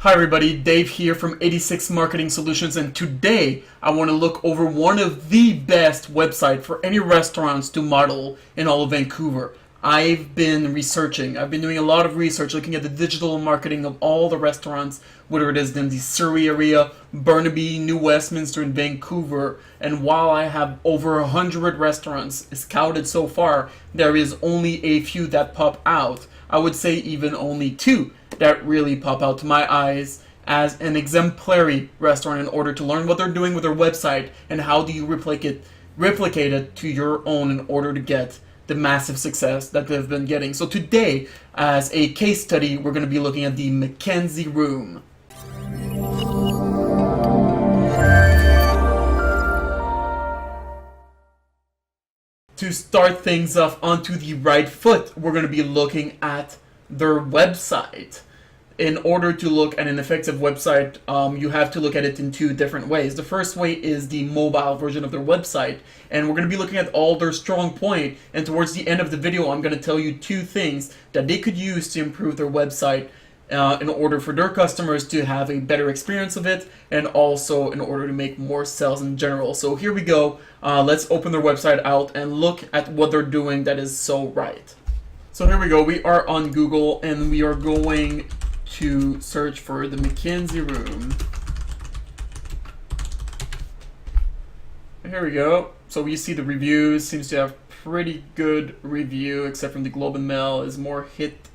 Hi everybody, Dave here from 86 Marketing Solutions, and today I want to look over one of the best websites for any restaurants to model in all of Vancouver. I've been doing a lot of research looking at the digital marketing of all the restaurants, whether it is in the Surrey area, Burnaby, New Westminster, and Vancouver. And while I have over 100 restaurants scouted so far, there is only a few that pop out. I would say even only two that really pop out to my eyes as an exemplary restaurant in order to learn what they're doing with their website and how do you replicate it to your own in order to get the massive success that they've been getting. So today, as a case study, we're going to be looking at the Mackenzie Room. To start things off onto the right foot, we're going to be looking at their website. In order to look at an effective website, you have to look at it in two different ways. The first way is the mobile version of their website, and we're going to be looking at all their strong point. And towards the end of the video, I'm going to tell you two things that they could use to improve their website in order for their customers to have a better experience of it, and also in order to make more sales in general. So here we go. Let's open their website out and look at what they're doing that is so right. So here we go. We are on Google, and we are going to search for the Mackenzie Room. Here we go. So we see the reviews. Seems to have pretty good review, except from the Globe and Mail is more hit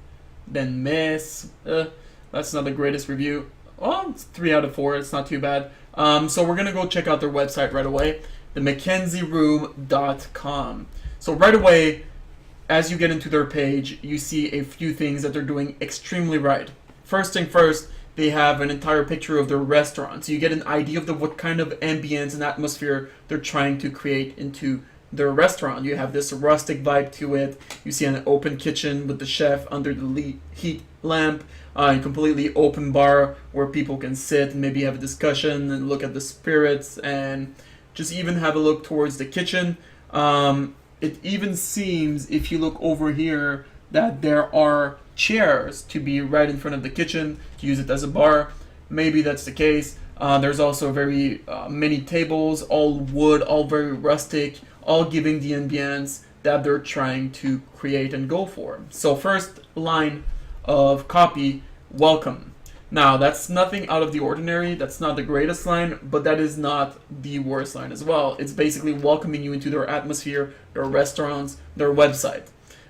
than miss. That's not the greatest review. Oh, it's 3 out of 4. It's not too bad. So we're gonna go check out their website right away, the mackenzieroom.com. So right away, as you get into their page, you see a few things that they're doing extremely right. First thing first, they have an entire picture of their restaurant. So you get an idea of what kind of ambience and atmosphere they're trying to create into their restaurant. You have this rustic vibe to it. You see an open kitchen with the chef under the heat lamp, a completely open bar where people can sit and maybe have a discussion and look at the spirits and just even have a look towards the kitchen. It even seems, if you look over here, that there are chairs to be right in front of the kitchen to use it as a bar. Maybe that's the case. There's also very many tables, all wood, all very rustic, all giving the ambience that they're trying to create and go for. So first line of copy, welcome. Now that's nothing out of the ordinary. That's not the greatest line, but that is not the worst line as well. It's basically welcoming you into their atmosphere, their restaurants, their website.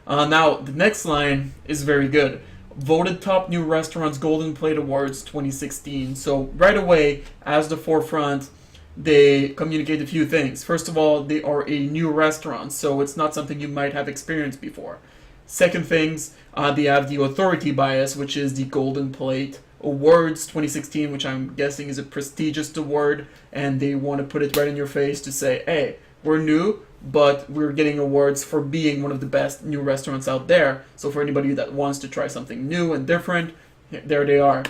Now the next line is very good. Voted Top New Restaurants Golden Plate Awards 2016. So right away, as the forefront, they communicate a few things. First of all, they are a new restaurant, so it's not something you might have experienced before. Second things, they have the authority bias, which is the Golden Plate Awards 2016, which I'm guessing is a prestigious award, and they want to put it right in your face to say, hey, we're new, but we're getting awards for being one of the best new restaurants out there. So for anybody that wants to try something new and different, there they are.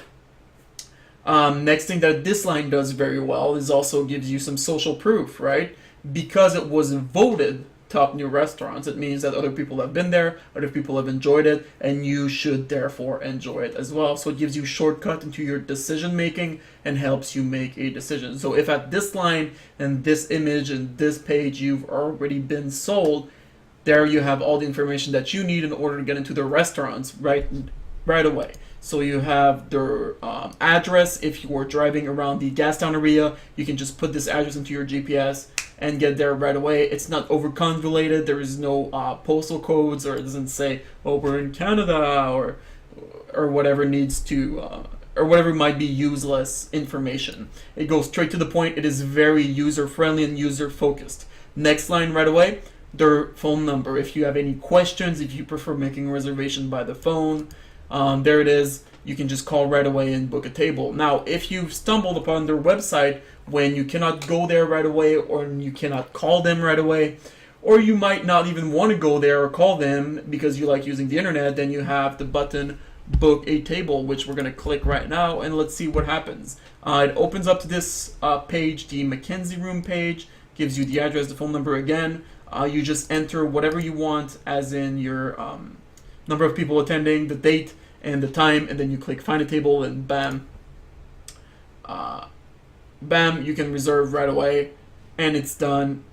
Next thing that this line does very well is also gives you some social proof, right? Because it was voted top new restaurants, it means that other people have been there, other people have enjoyed it, and you should therefore enjoy it as well. So it gives you shortcut into your decision making and helps you make a decision. So if at this line and this image and this page you've already been sold, there you have all the information that you need in order to get into the restaurants right away. So you have their address. If you are driving around the Gastown area, you can just put this address into your GPS and get there right away. It's not over-convoluted. There is no postal codes, or it doesn't say, oh, we're in Canada, or whatever needs to, or whatever might be useless information. It goes straight to the point. It is very user-friendly and user-focused. Next line right away, their phone number. If you have any questions, if you prefer making a reservation by the phone, there it is. You can just call right away and book a table. Now, if you've stumbled upon their website when you cannot go there right away, or you cannot call them right away, or you might not even want to go there or call them because you like using the internet, then you have the button book a table, which we're going to click right now, and let's see what happens. It opens up to this page, the Mackenzie Room page, gives you the address, the phone number again. You just enter whatever you want, as in your number of people attending, the date, and the time, and then you click find a table, and bam, Bam, you can reserve right away, and it's done.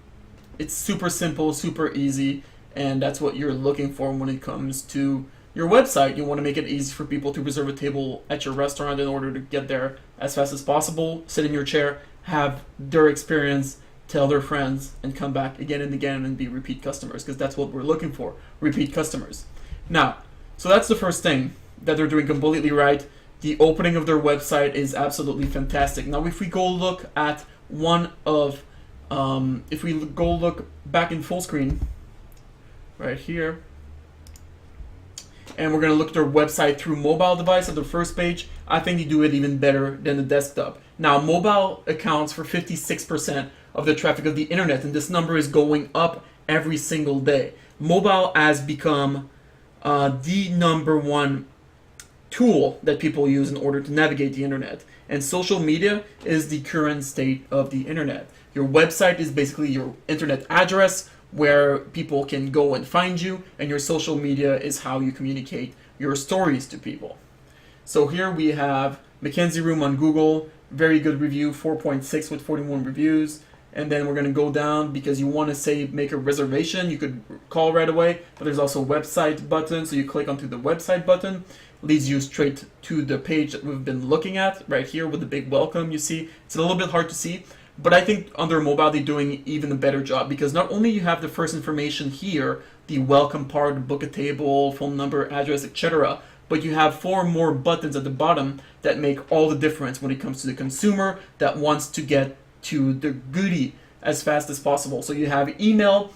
It's super simple, super easy, and that's what you're looking for when it comes to your website. You want to make it easy for people to reserve a table at your restaurant in order to get there as fast as possible, sit in your chair, have their experience, tell their friends, and come back again and again and be repeat customers, because that's what we're looking for, repeat customers. Now, so that's the first thing that they're doing completely right. The opening of their website is absolutely fantastic. Now, if we go look at one of, if we go look back in full screen, right here, and we're going to look at their website through mobile device at the first page, I think they do it even better than the desktop. Now, mobile accounts for 56% of the traffic of the internet, and this number is going up every single day. Mobile has become the number one tool that people use in order to navigate the internet. And social media is the current state of the internet. Your website is basically your internet address where people can go and find you, and your social media is how you communicate your stories to people. So here we have Mackenzie Room on Google, very good review, 4.6 with 41 reviews. And then we're going to go down because you want to say make a reservation. You could call right away, but there's also a website button. So you click onto the website button, leads you straight to the page that we've been looking at right here with the big welcome. You see, it's a little bit hard to see, but I think under mobile they're doing even a better job, because not only you have the first information here, the welcome part, book a table, phone number, address, etc., but you have 4 more buttons at the bottom that make all the difference when it comes to the consumer that wants to get to the goodie as fast as possible. So you have email.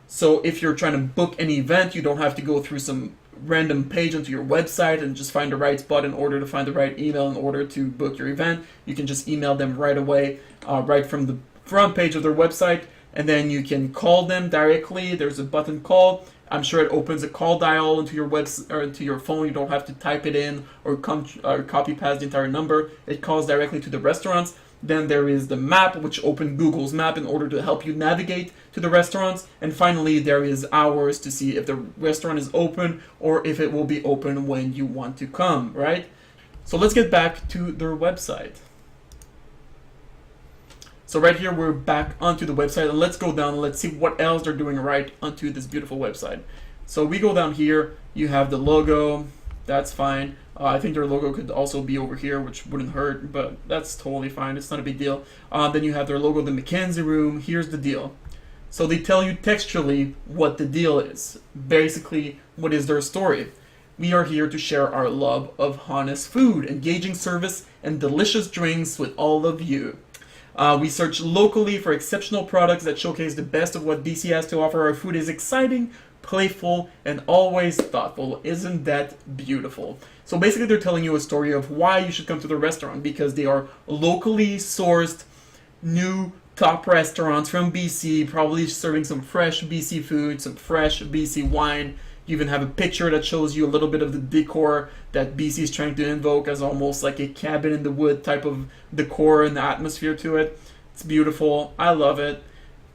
So if you're trying to book an event, you don't have to go through some random page onto your website and just find the right spot in order to find the right email in order to book your event. You can just email them right away, right from the front page of their website, and then you can call them directly. There's a button call. I'm sure it opens a call dial into your or into your phone. You don't have to type it in or copy paste the entire number. It calls directly to the restaurants. Then there is the map, which opens Google's map in order to help you navigate to the restaurants. And finally, there is hours to see if the restaurant is open or if it will be open when you want to come, right? So let's get back to their website. So right here, we're back onto the website, and let's go down and let's see what else they're doing right onto this beautiful website. So we go down here, you have the logo, that's fine. I think their logo could also be over here, which wouldn't hurt, but that's totally fine. It's not a big deal. Then you have their logo, the Mackenzie Room. Here's the deal. So they tell you textually what the deal is. Basically, what is their story? We are here to share our love of honest food, engaging service, and delicious drinks with all of you. We search locally for exceptional products that showcase the best of what BC has to offer. Our food is exciting, playful, and always thoughtful. Isn't that beautiful? So basically they're telling you a story of why you should come to the restaurant, because they are locally sourced, new top restaurants from BC, probably serving some fresh BC food, some fresh BC wine. You even have a picture that shows you a little bit of the decor that BC is trying to invoke as almost like a cabin in the wood type of decor and atmosphere to it. It's beautiful. I love it.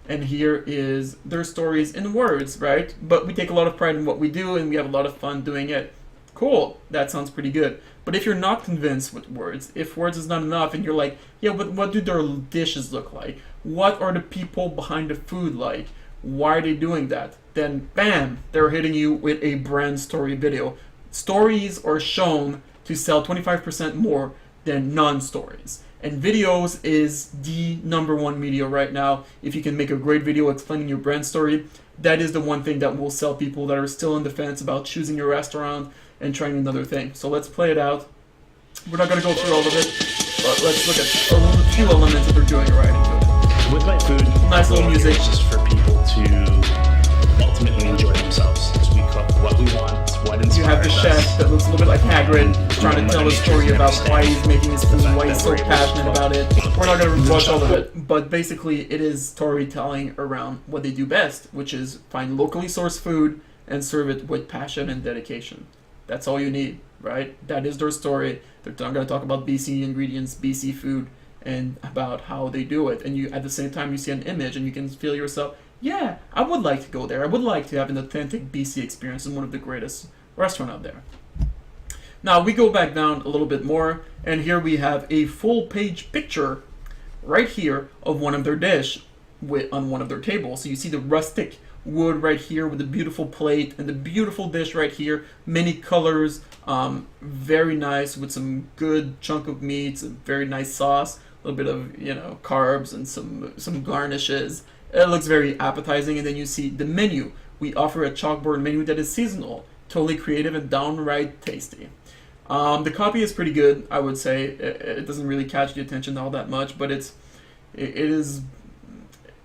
And here is their stories in words, right? But we take a lot of pride in what we do, and we have a lot of fun doing it. Cool, that sounds pretty good. But if you're not convinced with words, if words is not enough, and you're like, yeah, but what do their dishes look like? What are the people behind the food like? Why are they doing that? Then, bam, they're hitting you with a brand story video. Stories are shown to sell 25% more than non-stories. And videos is the #1 media right now. If you can make a great video explaining your brand story, that is the one thing that will sell people that are still on the fence about choosing your restaurant and trying another thing. So let's play it out. We're not going to go through all of it, but let's look at a few elements that they're doing right into it. With my food, nice little music. It's just for people to ultimately enjoy themselves. Because we cook what we want, what inspires us. You have the chef that looks a little bit like Hagrid, trying to tell a story about why he's making his food, why he's so passionate about it. We're not going to watch all of it, but basically it is storytelling around what they do best, which is find locally sourced food and serve it with passion and dedication. That's all you need, right? That is their story. They're not going to talk about BC ingredients, BC food, and about how they do it. And you, at the same time, you see an image and you can feel yourself, yeah, I would like to go there. I would like to have an authentic BC experience in one of the greatest restaurants out there. Now we go back down a little bit more, and here we have a full page picture right here of one of their dish on one of their tables. So you see the rustic wood right here with the beautiful plate and the beautiful dish right here, many colors, very nice with some good chunk of meats, a very nice sauce, a little bit of, you know, carbs and some garnishes. It looks very appetizing. And then you see the menu. We offer a chalkboard menu that is seasonal, totally creative and downright tasty. The copy is pretty good, I would say. It doesn't really catch the attention all that much, but it is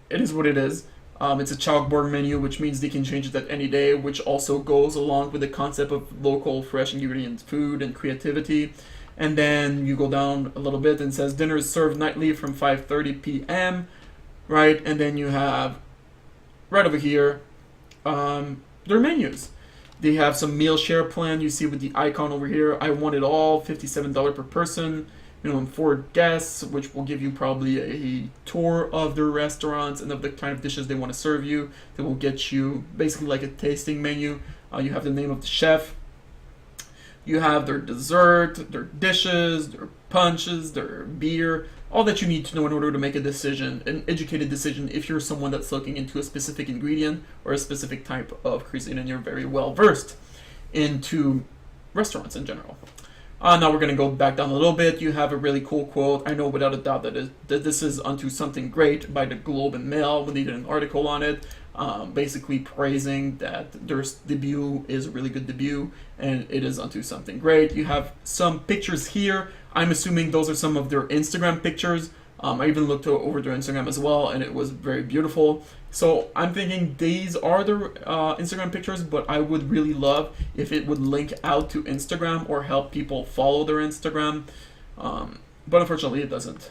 what it is. It's a chalkboard menu, which means they can change it at any day, which also goes along with the concept of local, fresh ingredients, food, and creativity. And then you go down a little bit and it says dinner is served nightly from 5:30 p.m. Right, and then you have right over here their menus. They have some meal share plan. You see with the icon over here, I want it all, $57 per person, minimum 4 guests, which will give you probably a tour of their restaurants and of the kind of dishes they want to serve you. They will get you basically like a tasting menu. You have the name of the chef. You have their dessert, their dishes, their punches, their beer, all that you need to know in order to make a decision, an educated decision, if you're someone that's looking into a specific ingredient or a specific type of cuisine and you're very well versed into restaurants in general. Now we're going to go back down a little bit. You have a really cool quote. I know without a doubt that this is unto something great by the Globe and Mail when they did an article on it, basically praising that their debut is a really good debut and it is unto something great. You have some pictures here. I'm assuming those are some of their Instagram pictures. I even looked over their Instagram as well, and it was very beautiful. So I'm thinking these are their Instagram pictures, but I would really love if it would link out to Instagram or help people follow their Instagram. But unfortunately, it doesn't.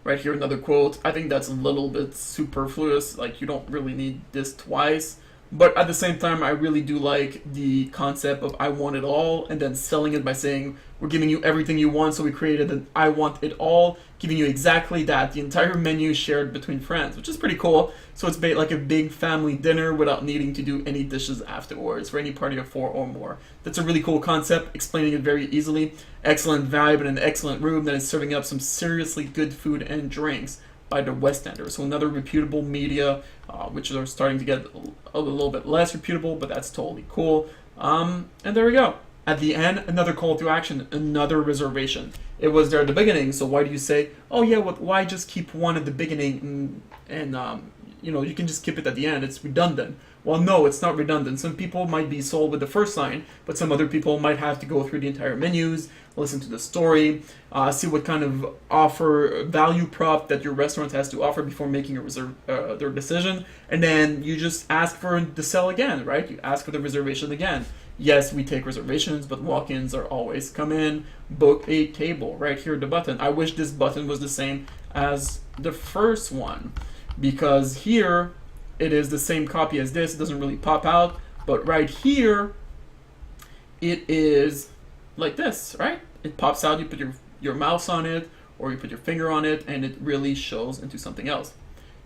Right here, another quote. I think that's a little bit superfluous. Like, you don't really need this twice. But at the same time, I really do like the concept of I want it all, and then selling it by saying, we're giving you everything you want, so we created an I want it all, giving you exactly that, the entire menu shared between friends, which is pretty cool. So it's like a big family dinner without needing to do any dishes afterwards for any party of 4 or more. That's a really cool concept, explaining it very easily. Excellent vibe and an excellent room that is serving up some seriously good food and drinks by the West Enders. So another reputable media, which are starting to get a little bit less reputable, but that's totally cool. And there we go. At the end, another call to action, another reservation. It was there at the beginning, so why do you say, oh yeah, why just keep one at the beginning and you know, you can just keep it at the end, it's redundant. Well, no, it's not redundant. Some people might be sold with the first line, but some other people might have to go through the entire menus, listen to the story, see what kind of offer, value prop that your restaurant has to offer before making their decision, and then you just ask for the sell again, right? You ask for the reservation again. Yes, we take reservations, but walk-ins are always come in, book a table, right here, the button. I wish this button was the same as the first one, because here it is the same copy as this. It doesn't really pop out, but right here it is like this, right? It pops out, you put your mouse on it or you put your finger on it, and it really shows into something else.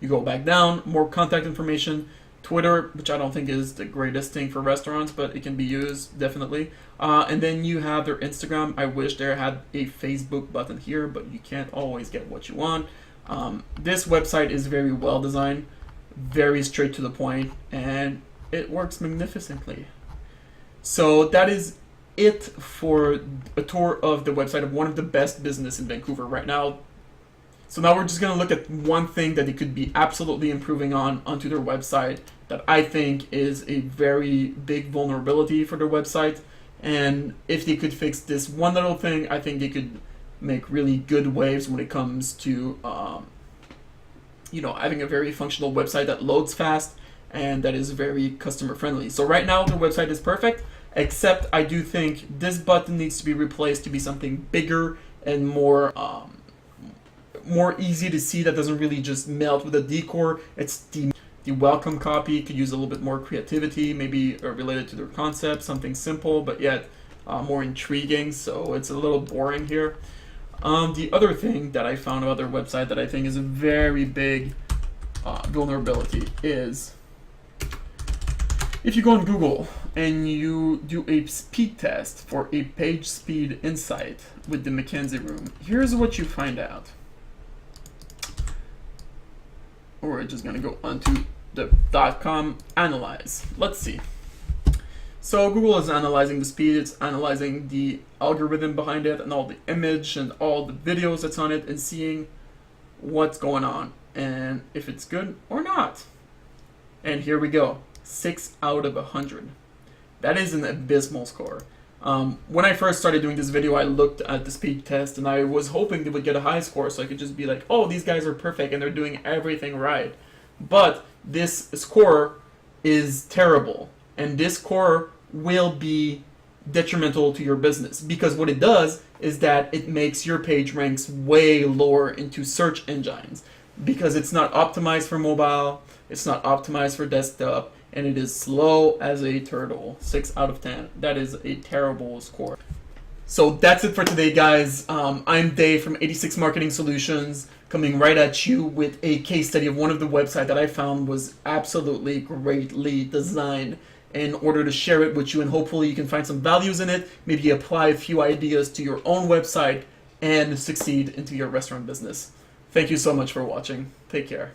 You go back down, more contact information, Twitter, which I don't think is the greatest thing for restaurants, but it can be used definitely. And then you have their Instagram. I wish there had a Facebook button here, but you can't always get what you want. This website is very well designed, very straight to the point, and it works magnificently. So that is it for a tour of the website of one of the best business in Vancouver right now. So now we're just going to look at one thing that they could be absolutely improving onto their website that I think is a very big vulnerability for their website. And if they could fix this one little thing, I think they could make really good waves when it comes to having a very functional website that loads fast and that is very customer friendly. So right now their website is perfect, except I do think this button needs to be replaced to be something bigger and more easy to see, that doesn't really just melt with the decor. It's the welcome copy could use a little bit more creativity, maybe related to their concept, something simple but yet more intriguing. So it's a little boring here. The other thing that I found about their website that I think is a very big vulnerability is if you go on Google and you do a speed test for a page speed insight with the McKinsey room, here's what you find out. We're just gonna go onto the .com analyze. Let's see. So Google is analyzing the speed, it's analyzing the algorithm behind it and all the image and all the videos that's on it and seeing what's going on and if it's good or not. And here we go, 6 out of 100. That is an abysmal score. When I first started doing this video, I looked at the speed test and I was hoping they would get a high score so I could just be like, oh, these guys are perfect and they're doing everything right. But this score is terrible, and this score will be detrimental to your business because what it does is that it makes your page ranks way lower into search engines because it's not optimized for mobile, it's not optimized for desktop, and it is slow as a turtle. 6 out of 10. That is a terrible score. So that's it for today, guys. I'm Dave from 86 Marketing Solutions, coming right at you with a case study of one of the websites that I found was absolutely greatly designed in order to share it with you, and hopefully you can find some values in it, maybe apply a few ideas to your own website and succeed into your restaurant business. Thank you so much for watching. Take care.